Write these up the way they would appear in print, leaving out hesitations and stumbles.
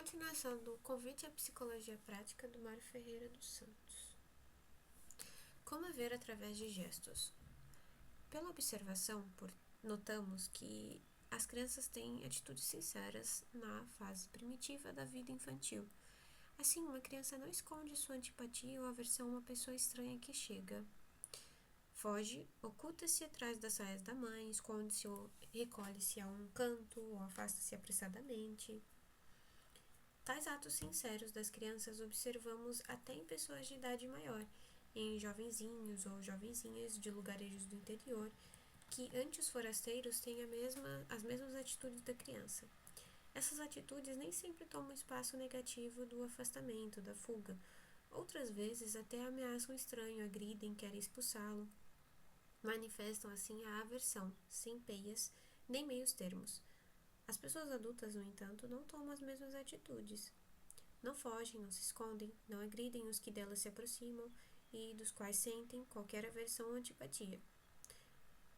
Continuação do Convite à Psicologia Prática do Mário Ferreira dos Santos. Como ver através de gestos? Pela observação, notamos que as crianças têm atitudes sinceras na fase primitiva da vida infantil. Assim, uma criança não esconde sua antipatia ou aversão a uma pessoa estranha que chega. Foge, oculta-se atrás das saias da mãe, esconde-se ou recolhe-se a um canto ou afasta-se apressadamente. Tais atos sinceros das crianças observamos até em pessoas de idade maior, em jovenzinhos ou jovenzinhas de lugarejos do interior, que ante os forasteiros têm as mesmas atitudes da criança. Essas atitudes nem sempre tomam espaço negativo do afastamento, da fuga. Outras vezes até ameaçam o estranho, agridem, querem expulsá-lo. Manifestam assim a aversão, sem peias, nem meios termos. As pessoas adultas, no entanto, não tomam as mesmas atitudes. Não fogem, não se escondem, não agridem os que delas se aproximam e dos quais sentem qualquer aversão ou antipatia.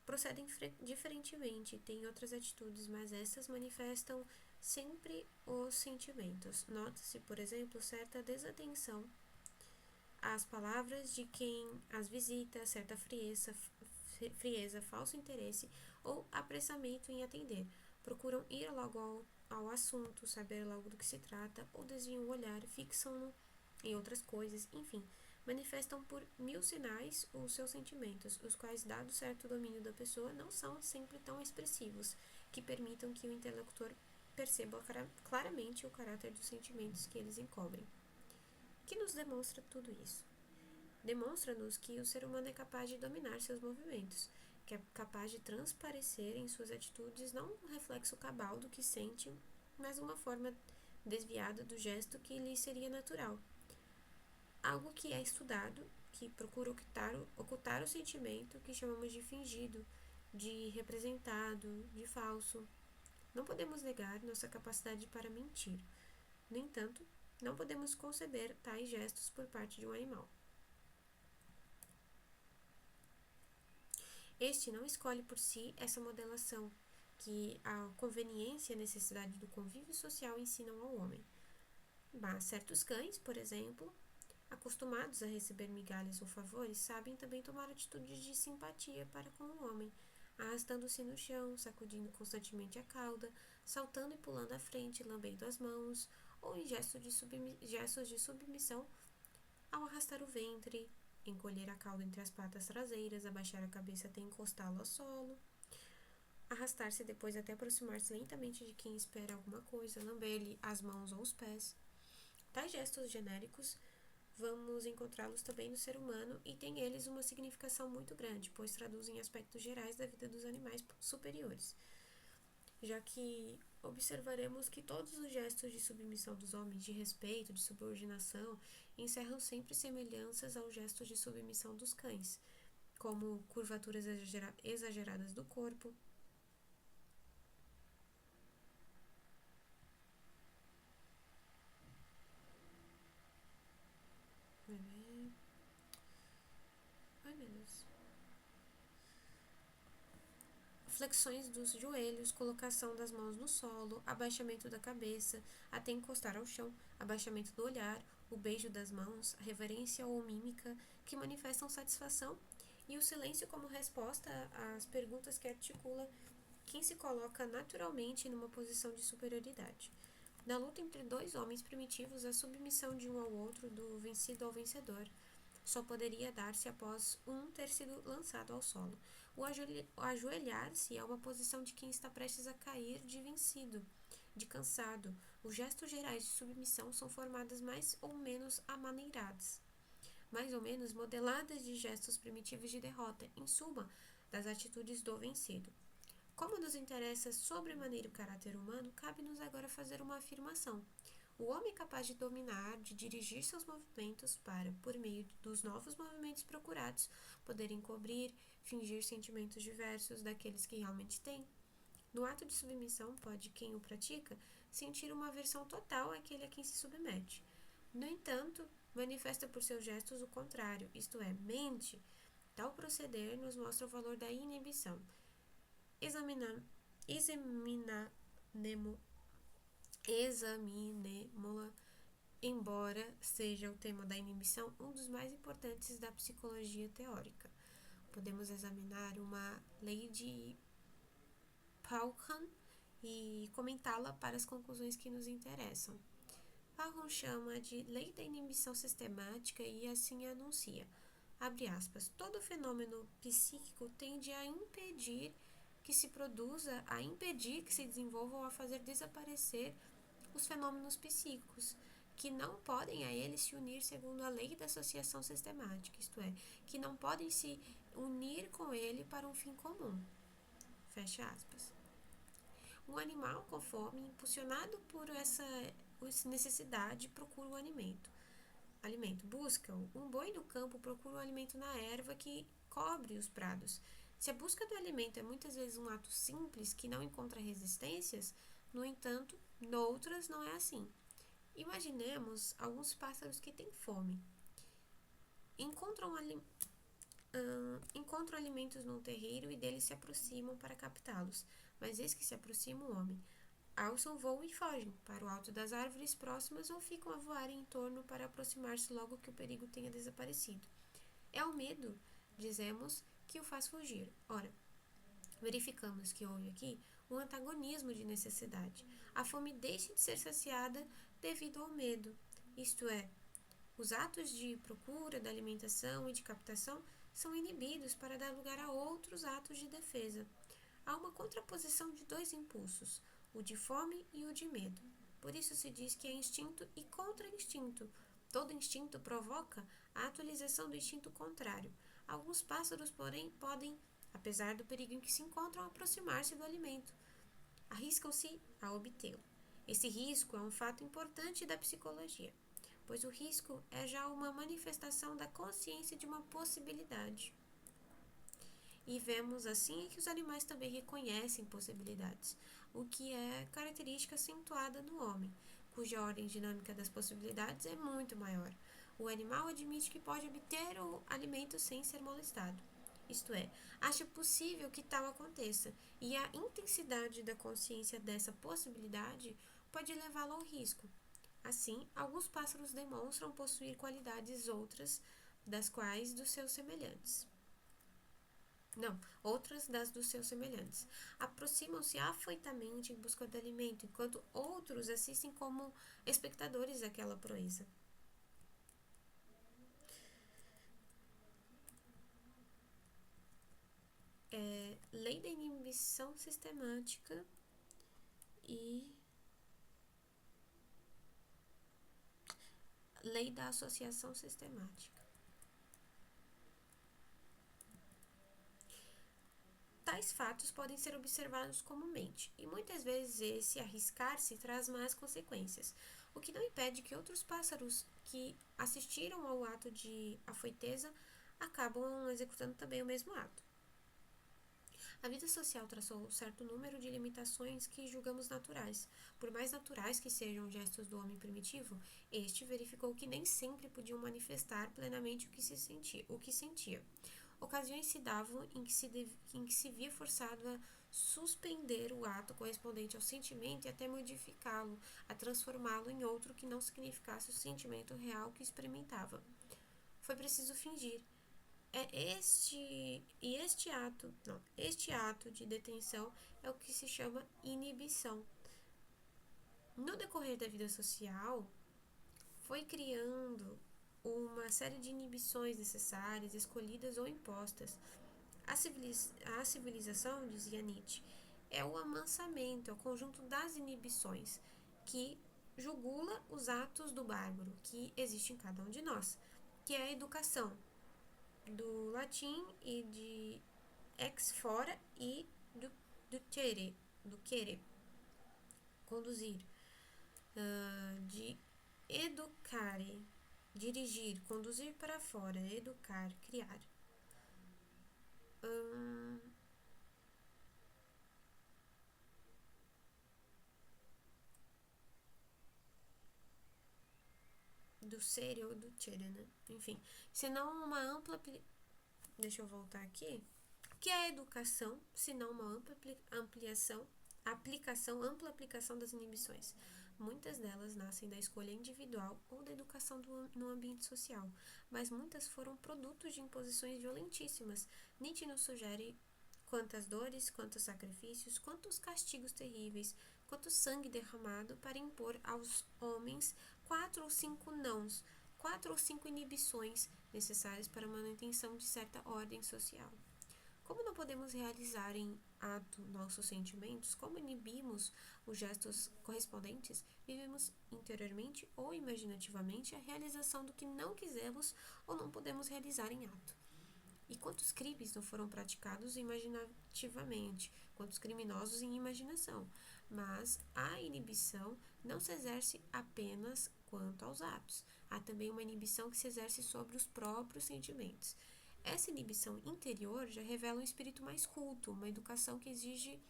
Procedem diferentemente, têm outras atitudes, mas estas manifestam sempre os sentimentos. Nota-se, por exemplo, certa desatenção às palavras de quem as visita, certa frieza, falso interesse ou apressamento em atender. Procuram ir logo ao assunto, saber logo do que se trata, ou desviam o olhar, fixam-no em outras coisas, enfim, manifestam por mil sinais os seus sentimentos, os quais, dado certo domínio da pessoa, não são sempre tão expressivos, que permitam que o interlocutor perceba claramente o caráter dos sentimentos que eles encobrem. O que nos demonstra tudo isso? Demonstra-nos que o ser humano é capaz de dominar seus movimentos, que é capaz de transparecer em suas atitudes não um reflexo cabal do que sente, mas uma forma desviada do gesto que lhe seria natural. Algo que é estudado, que procura ocultar o sentimento que chamamos de fingido, de representado, de falso. Não podemos negar nossa capacidade para mentir. No entanto, não podemos conceber tais gestos por parte de um animal. Este não escolhe por si essa modelação que a conveniência e a necessidade do convívio social ensinam ao homem. Mas certos cães, por exemplo, acostumados a receber migalhas ou favores, sabem também tomar atitudes de simpatia para com o homem, arrastando-se no chão, sacudindo constantemente a cauda, saltando e pulando à frente, lambendo as mãos, ou em gestos de submissão ao arrastar o ventre, encolher a cauda entre as patas traseiras, abaixar a cabeça até encostá-lo ao solo, arrastar-se depois até aproximar-se lentamente de quem espera alguma coisa, lamber-lhe as mãos ou os pés. Tais gestos genéricos vamos encontrá-los também no ser humano e têm eles uma significação muito grande, pois traduzem aspectos gerais da vida dos animais superiores, já que observaremos que todos os gestos de submissão dos homens, de respeito, de subordinação, encerram sempre semelhanças aos gestos de submissão dos cães, como curvaturas exageradas do corpo, flexões dos joelhos, colocação das mãos no solo, abaixamento da cabeça até encostar ao chão, abaixamento do olhar, o beijo das mãos, a reverência ou mímica que manifestam satisfação e o silêncio como resposta às perguntas que articula quem se coloca naturalmente numa posição de superioridade. Na luta entre dois homens primitivos, a submissão de um ao outro, do vencido ao vencedor, só poderia dar-se após um ter sido lançado ao solo. O ajoelhar-se é uma posição de quem está prestes a cair de vencido, de cansado. Os gestos gerais de submissão são formadas mais ou menos amaneiradas, mais ou menos modeladas de gestos primitivos de derrota, em suma, das atitudes do vencido. Como nos interessa sobremaneira o caráter humano, cabe-nos agora fazer uma afirmação. O homem é capaz de dominar, de dirigir seus movimentos para, por meio dos novos movimentos procurados, poder encobrir, fingir sentimentos diversos daqueles que realmente tem. No ato de submissão, pode quem o pratica sentir uma aversão total àquele a quem se submete. No entanto, manifesta por seus gestos o contrário, isto é, mente. Tal proceder nos mostra o valor da inibição. Examinemo examinemo-la, embora seja o tema da inibição um dos mais importantes da psicologia teórica. Podemos examinar uma lei de Pauchan e comentá-la para as conclusões que nos interessam. Pauchan chama de lei da inibição sistemática e assim anuncia, abre aspas, todo fenômeno psíquico tende a impedir que se produza, a impedir que se desenvolva ou a fazer desaparecer os fenômenos psíquicos, que não podem a eles se unir segundo a lei da associação sistemática, isto é, que não podem se unir com ele para um fim comum. Fecha aspas. Um animal com fome, impulsionado por essa necessidade, procura o alimento, busca-o. Um boi no campo procura o alimento na erva que cobre os prados. Se a busca do alimento é muitas vezes um ato simples que não encontra resistências, no entanto, noutras não é assim. Imaginemos alguns pássaros que têm fome. Encontram alimentos num terreiro e deles se aproximam para captá-los, mas eis que se aproxima um homem. Alçam voo e fogem para o alto das árvores próximas ou ficam a voar em torno para aproximar-se logo que o perigo tenha desaparecido. É o medo, dizemos, que o faz fugir. Ora, verificamos que houve aqui um antagonismo de necessidade. A fome deixa de ser saciada devido ao medo, isto é, os atos de procura, da alimentação e de captação são inibidos para dar lugar a outros atos de defesa. Há uma contraposição de dois impulsos, o de fome e o de medo. Por isso se diz que é instinto e contra-instinto. Todo instinto provoca a atualização do instinto contrário. Alguns pássaros, porém, podem, apesar do perigo em que se encontram, aproximar-se do alimento. Arriscam-se a obtê-lo. Esse risco é um fato importante da psicologia, pois o risco é já uma manifestação da consciência de uma possibilidade. E vemos assim que os animais também reconhecem possibilidades, o que é característica acentuada no homem, cuja ordem dinâmica das possibilidades é muito maior. O animal admite que pode obter o alimento sem ser molestado. Isto é, acha possível que tal aconteça, e a intensidade da consciência dessa possibilidade pode levá-lo ao risco. Assim, alguns pássaros demonstram possuir qualidades outras das dos seus semelhantes. Aproximam-se afoitamente em busca de alimento, enquanto outros assistem como espectadores daquela proeza. Lei da inibição sistemática e lei da associação sistemática. Tais fatos podem ser observados comumente, e muitas vezes esse arriscar-se traz más consequências, o que não impede que outros pássaros que assistiram ao ato de afoiteza acabam executando também o mesmo ato. A vida social traçou certo número de limitações que julgamos naturais. Por mais naturais que sejam gestos do homem primitivo, este verificou que nem sempre podiam manifestar plenamente o que sentia. Ocasiões se davam em que se via forçado a suspender o ato correspondente ao sentimento e até modificá-lo, a transformá-lo em outro que não significasse o sentimento real que experimentava. Foi preciso fingir. Este ato de detenção é o que se chama inibição. No decorrer da vida social, foi criando uma série de inibições necessárias, escolhidas ou impostas. A civilização, dizia Nietzsche, é o amansamento, é o conjunto das inibições que jugula os atos do bárbaro que existe em cada um de nós, que é a educação, do latim e de ex fora e do querer, conduzir, de educare, dirigir, conduzir para fora, educar, criar. Do ser ou do tere, né? Enfim, senão uma ampla... Deixa eu voltar aqui. O que é a educação, senão uma ampla aplicação das inibições? muitas delas nascem da escolha individual ou da educação no ambiente social, mas muitas foram produtos de imposições violentíssimas. Nietzsche nos sugere quantas dores, quantos sacrifícios, quantos castigos terríveis, quanto sangue derramado para impor aos homens 4 ou 5 nãos, 4 ou 5 inibições necessárias para a manutenção de certa ordem social. Como não podemos realizar em ato nossos sentimentos, como inibimos os gestos correspondentes, vivemos interiormente ou imaginativamente a realização do que não quisemos ou não podemos realizar em ato. E quantos crimes não foram praticados imaginativamente, quantos criminosos em imaginação, mas a inibição não se exerce apenas quanto aos atos. Há também uma inibição que se exerce sobre os próprios sentimentos. Essa inibição interior já revela um espírito mais culto, uma educação que exige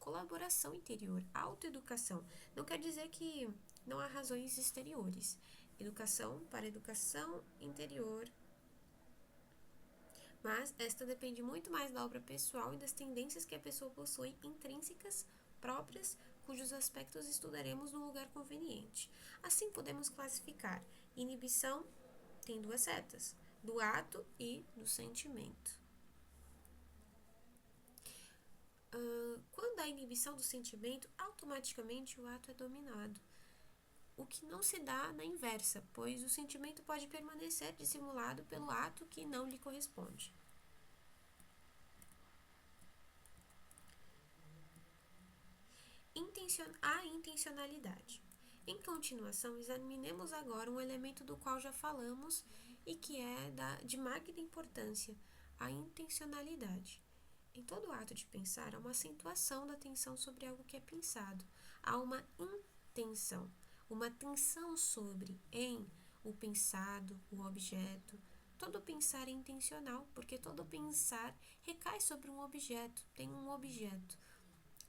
colaboração interior, autoeducação. Não quer dizer que não há razões exteriores. Educação para educação interior, mas esta depende muito mais da obra pessoal e das tendências que a pessoa possui intrínsecas próprias, cujos aspectos estudaremos no lugar conveniente. Assim podemos classificar inibição tem duas setas, do ato e do sentimento. Quando há inibição do sentimento, automaticamente o ato é dominado. O que não se dá na inversa, pois o sentimento pode permanecer dissimulado pelo ato que não lhe corresponde. A intencionalidade. Em continuação, examinemos agora um elemento do qual já falamos e que é de magna importância, a intencionalidade. Em todo ato de pensar, há uma acentuação da atenção sobre algo que é pensado. Há uma intenção, uma atenção sobre, em, o pensado, o objeto. Todo pensar é intencional, porque todo pensar recai sobre um objeto, tem um objeto.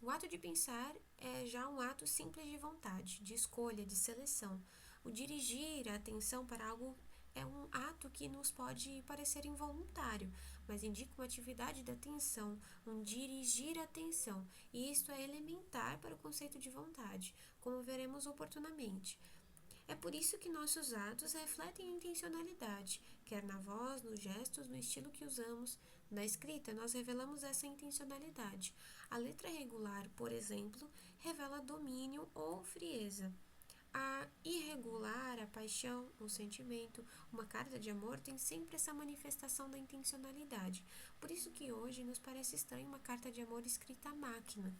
O ato de pensar é já um ato simples de vontade, de escolha, de seleção. O dirigir a atenção para algo é um ato que nos pode parecer involuntário, mas indica uma atividade da atenção, um dirigir a atenção, e isto é elementar para o conceito de vontade, como veremos oportunamente. É por isso que nossos atos refletem a intencionalidade, quer na voz, nos gestos, no estilo que usamos. Na escrita, nós revelamos essa intencionalidade. A letra regular, por exemplo, revela domínio ou frieza. A irregular, a paixão, o sentimento, uma carta de amor tem sempre essa manifestação da intencionalidade. Por isso que hoje nos parece estranho uma carta de amor escrita à máquina.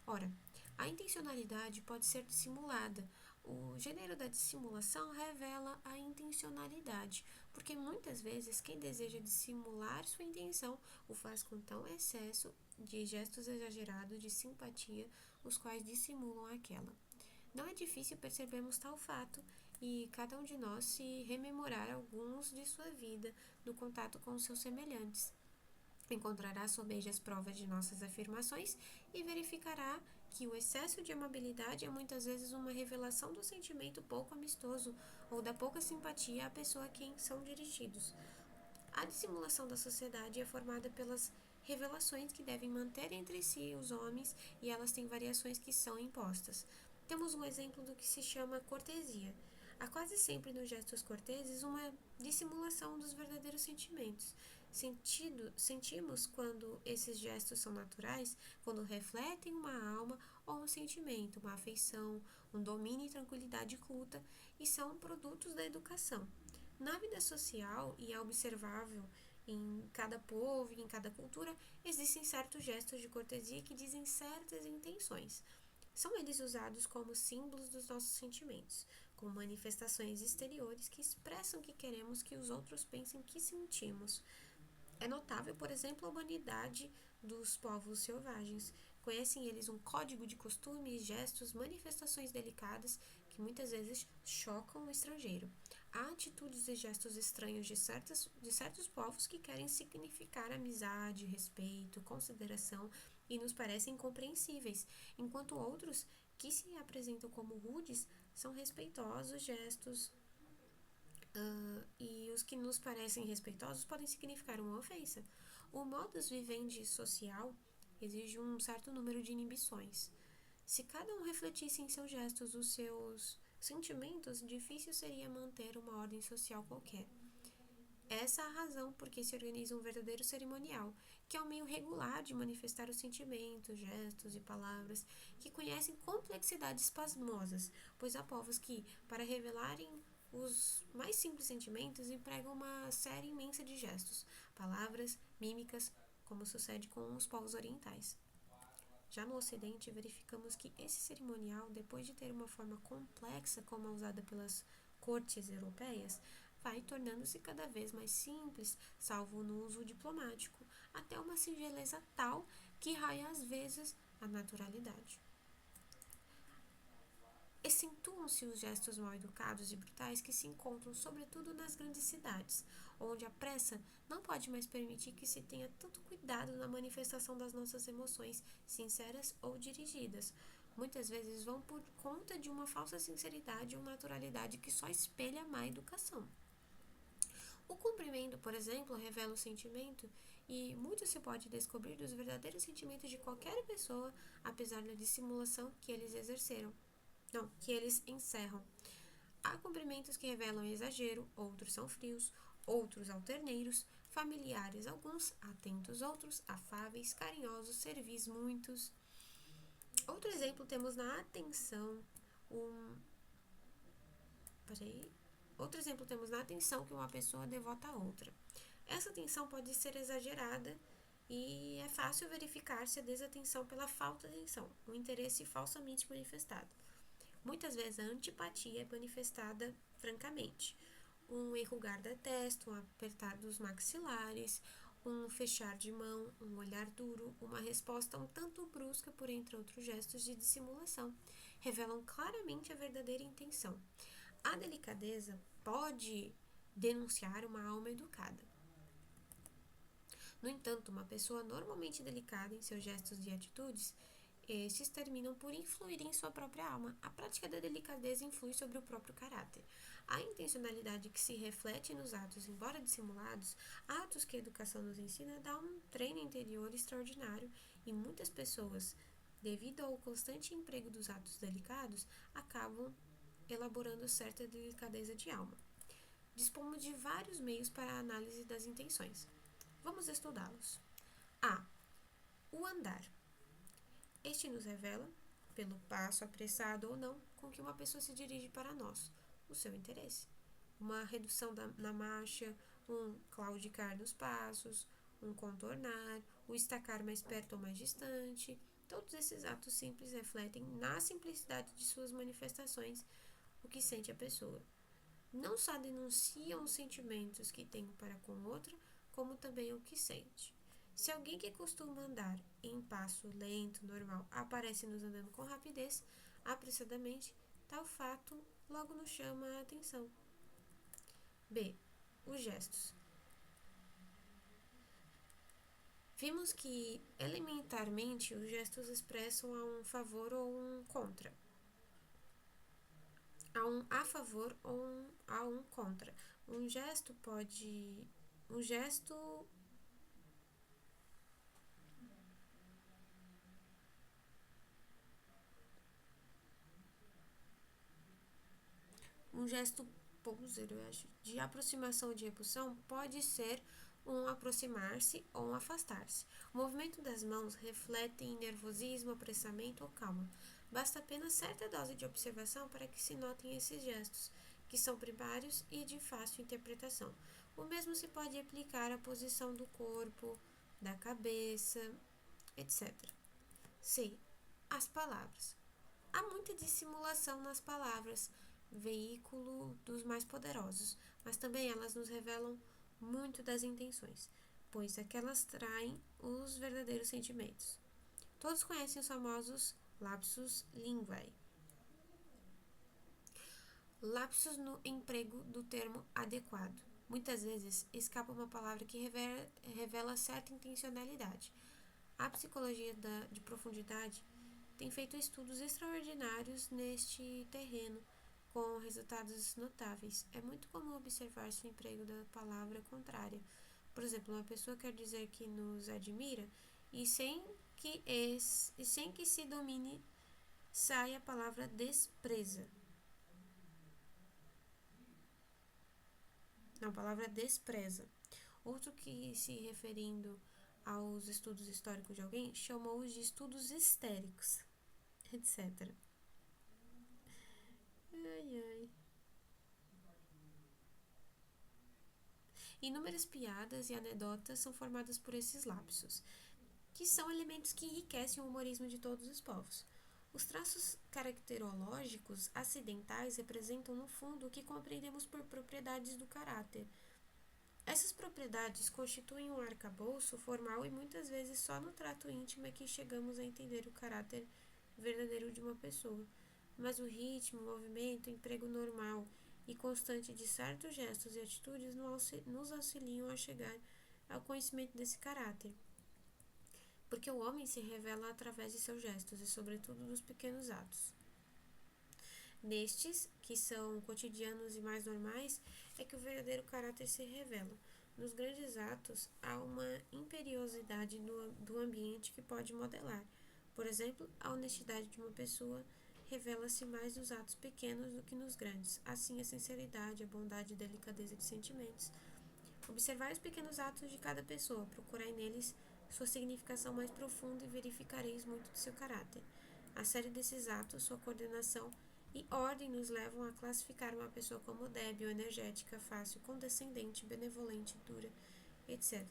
Ora, a intencionalidade pode ser dissimulada. O gênero da dissimulação revela a intencionalidade, porque muitas vezes quem deseja dissimular sua intenção o faz com tão excesso de gestos exagerados de simpatia, os quais dissimulam aquela. Não é difícil percebermos tal fato e cada um de nós se rememorar alguns de sua vida no contato com os seus semelhantes. Encontrará somente as provas de nossas afirmações e verificará que o excesso de amabilidade é muitas vezes uma revelação do sentimento pouco amistoso ou da pouca simpatia à pessoa a quem são dirigidos. A dissimulação da sociedade é formada pelas revelações que devem manter entre si os homens e elas têm variações que são impostas. Temos um exemplo do que se chama cortesia. Há quase sempre nos gestos corteses uma dissimulação dos verdadeiros sentimentos. Sentimos quando esses gestos são naturais, quando refletem uma alma ou um sentimento, uma afeição, um domínio e tranquilidade culta, e são produtos da educação. Na vida social, e é observável em cada povo e em cada cultura, existem certos gestos de cortesia que dizem certas intenções. São eles usados como símbolos dos nossos sentimentos, como manifestações exteriores que expressam que queremos que os outros pensem que sentimos. É notável, por exemplo, a humanidade dos povos selvagens. Conhecem eles um código de costumes, gestos, manifestações delicadas que muitas vezes chocam o estrangeiro. Há atitudes e gestos estranhos de certos povos que querem significar amizade, respeito, consideração e nos parecem incompreensíveis, enquanto outros, que se apresentam como rudes, são respeitosos gestos, e os que nos parecem respeitosos podem significar uma ofensa. O modus vivendi social exige um certo número de inibições. Se cada um refletisse em seus gestos os seus sentimentos, difícil seria manter uma ordem social qualquer. Essa é a razão por que se organiza um verdadeiro cerimonial, que é um meio regular de manifestar os sentimentos, gestos e palavras que conhecem complexidades pasmosas, pois há povos que, para revelarem os mais simples sentimentos, empregam uma série imensa de gestos, palavras, mímicas, como sucede com os povos orientais. Já no Ocidente, verificamos que esse cerimonial, depois de ter uma forma complexa como a usada pelas cortes europeias, vai tornando-se cada vez mais simples, salvo no uso diplomático, até uma singeleza tal que raia às vezes a naturalidade. Acentuam-se os gestos mal educados e brutais que se encontram sobretudo nas grandes cidades, onde a pressa não pode mais permitir que se tenha tanto cuidado na manifestação das nossas emoções, sinceras ou dirigidas. Muitas vezes vão por conta de uma falsa sinceridade ou naturalidade que só espelha a má educação. O cumprimento, por exemplo, revela o sentimento e muito se pode descobrir dos verdadeiros sentimentos de qualquer pessoa, apesar da dissimulação que eles exerceram. Não, que eles encerram. Há cumprimentos que revelam exagero, outros são frios, outros alterneiros, familiares alguns, atentos outros, afáveis, carinhosos, servis muitos. Outro exemplo temos na atenção, um... Peraí. Outro exemplo temos na atenção que uma pessoa devota a outra. Essa atenção pode ser exagerada e é fácil verificar-se a desatenção pela falta de atenção, o interesse falsamente manifestado. Muitas vezes a antipatia é manifestada francamente. Um enrugar da testa, um apertar dos maxilares, um fechar de mão, um olhar duro, uma resposta um tanto brusca, por entre outros gestos de dissimulação, revelam claramente a verdadeira intenção. A delicadeza pode denunciar uma alma educada. No entanto, uma pessoa normalmente delicada em seus gestos e atitudes, estes terminam por influir em sua própria alma. A prática da delicadeza influi sobre o próprio caráter. A intencionalidade que se reflete nos atos, embora dissimulados, atos que a educação nos ensina, dá um treino interior extraordinário e muitas pessoas, devido ao constante emprego dos atos delicados, acabam elaborando certa delicadeza de alma. Dispomos de vários meios para a análise das intenções. Vamos estudá-los. A. O andar. Este nos revela, pelo passo apressado ou não com que uma pessoa se dirige para nós, o seu interesse. Uma redução na marcha, um claudicar nos passos, um contornar, o estacar mais perto ou mais distante. Todos esses atos simples refletem, na simplicidade de suas manifestações, o que sente a pessoa. Não só denunciam os sentimentos que tem para com outra, como também o que sente. Se alguém que costuma andar em passo lento, normal, aparece nos andando com rapidez, apressadamente, tal fato logo nos chama a atenção. B. Os gestos. Vimos que, elementarmente, os gestos expressam a um favor ou um contra. A um a favor ou a um contra. Um gesto poser, eu acho, de aproximação ou de repulsão pode ser um aproximar-se ou um afastar-se. O movimento das mãos reflete em nervosismo, apressamento ou calma. Basta apenas certa dose de observação para que se notem esses gestos, que são primários e de fácil interpretação. O mesmo se pode aplicar à posição do corpo, da cabeça, etc. C. As palavras. Há muita dissimulação nas palavras, veículo dos mais poderosos, mas também elas nos revelam muito das intenções, pois aquelas traem os verdadeiros sentimentos. Todos conhecem os famosos lapsus linguae. Lapsus no emprego do termo adequado. Muitas vezes escapa uma palavra que revela certa intencionalidade. A psicologia de profundidade tem feito estudos extraordinários neste terreno, com resultados notáveis. É muito comum observar-se o emprego da palavra contrária. Por exemplo, uma pessoa quer dizer que nos admira e sem que se domine sai a palavra despreza. Não, a palavra despreza. Outro que, se referindo aos estudos históricos de alguém, chamou-os de estudos histéricos, etc. Ai, ai. Inúmeras piadas e anedotas são formadas por esses lapsos, que são elementos que enriquecem o humorismo de todos os povos. Os traços caracterológicos acidentais representam, no fundo, o que compreendemos por propriedades do caráter. Essas propriedades constituem um arcabouço formal e muitas vezes só no trato íntimo é que chegamos a entender o caráter verdadeiro de uma pessoa. Mas o ritmo, o movimento, o emprego normal e constante de certos gestos e atitudes nos auxiliam a chegar ao conhecimento desse caráter. Porque o homem se revela através de seus gestos e, sobretudo, dos pequenos atos. Nestes, que são cotidianos e mais normais, é que o verdadeiro caráter se revela. Nos grandes atos, há uma imperiosidade do ambiente que pode modelar. Por exemplo, a honestidade de uma pessoa revela-se mais nos atos pequenos do que nos grandes. Assim, a sinceridade, a bondade e a delicadeza de sentimentos. Observai os pequenos atos de cada pessoa, procurai neles sua significação mais profunda e verificareis muito do seu caráter. A série desses atos, sua coordenação e ordem nos levam a classificar uma pessoa como débil, energética, fácil, condescendente, benevolente, dura, etc.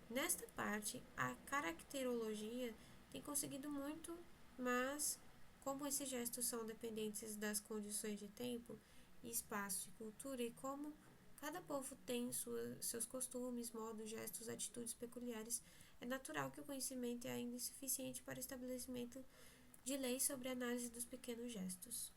Nesta parte, a caracterologia tem conseguido muito, mas como esses gestos são dependentes das condições de tempo, espaço e cultura, e como cada povo tem seus costumes, modos, gestos, atitudes peculiares, é natural que o conhecimento é ainda insuficiente para o estabelecimento de leis sobre a análise dos pequenos gestos.